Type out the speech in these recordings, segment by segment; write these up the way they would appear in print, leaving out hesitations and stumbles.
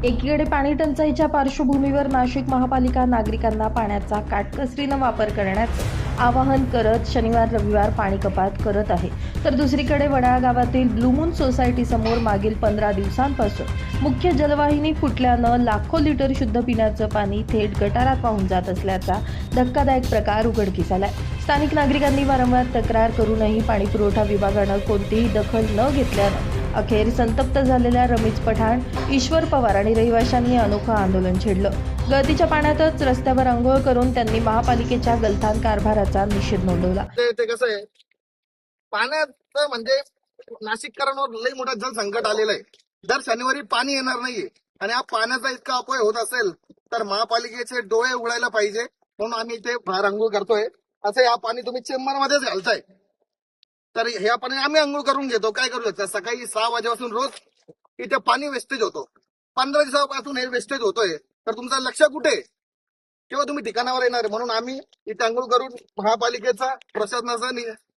एकीकडे पाणी टंचाईच्या पार्श्वभूमीवर नाशिक महापालिका नागरिकांना पाण्याचा काटकसरीनं वापर करण्याचं आवाहन करत शनिवार रविवार पाणी कपात करत आहे, तर दुसरीकडे वडाळा गावातील ब्लू मून सोसायटी समोर मागील 15 दिवसांपासून मुख्य जलवाहिनी फुटल्यानं लाखो लिटर शुद्ध पिण्याचं पाणी थेट गटारात वाहून जात असल्याचा धक्कादायक प्रकार उघडकीस आलाय। स्थानिक नागरिकांनी वारंवार तक्रार करूनही पाणीपुरवठा विभागानं कोणतीही दखल न घेतल्यानं अखेर संतप्त झालेल्या रमेश पठाण, ईश्वर पवार आणि रहिवाशांनी अनोखं आंदोलन छेडलं। गळतीच्या पाण्यातच रस्त्यावर अंघोळ करून त्यांनी महापालिकेच्या गलथान कारभाराचा निषेध नोंदवला। ते कसं आहे, पाण्याचं म्हणजे नाशिककरांवर लई मोठा जल संकट आलेलं आहे। दर शनिवारी पाणी येणार नाहीये आणि हा पाण्याचा इतका अपव्यय होत असेल तर महापालिकेचे डोळे उघडायला पाहिजे, म्हणून आम्ही इथे बाहेर अंघोळ करतोय। असं या पाणी तुम्ही चेंबर मध्येच घालताय, तर ह्या पाणी आम्ही अंघोळ करून घेतो। काय करू शकता, सकाळी 6 वाजेपासून रोज इथे पाणी वेस्टेज होतो। 15 दिवसापासून हे वेस्टेज होतोय, तर तुमचं लक्ष कुठे किंवा तुम्ही ठिकाणावर येणार, म्हणून आम्ही इथे अंघोळ करून महापालिकेचा प्रशासनाचा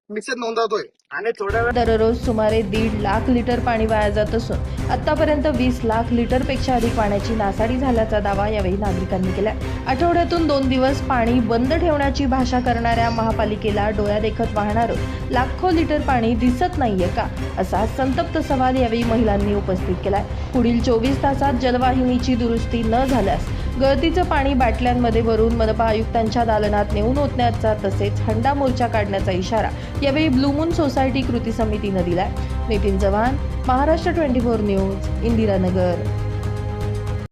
निषेध नोंदवतोय। आणि दररोज सुमारे 1.5 लाख लिटर पाणी वाया जात असून आतापर्यंत 20 लाख लिटरपेक्षा अधिक पाण्याची नासाडी झाल्याचा दावा यावेळी नागरिकांनी केला। आठवड्यातून 2 दिवस पाणी बंद ठेवण्याची भाषा करणाऱ्या महापालिकेला डोळ्यादेखत वाहणारं लाखो लिटर पाणी दिसत नाहीये का, असा संतप्त सवाल यावेळी महिलांनी उपस्थित केलाय। पुढील 24 तासात जलवाहिनीची दुरुस्ती न झाल्यास गळतीचं पाणी बाटल्यांमध्ये भरून मनपा आयुक्तांच्या दालनात नेऊन ओतण्याचा तसेच हंडा मोर्चा काढण्याचा इशारा यावेळी ब्लू मून सोसायटी कृती समितीनं दिलाय। नितीन चव्हाण, महाराष्ट्र 24 न्यूज, इंदिरानगर।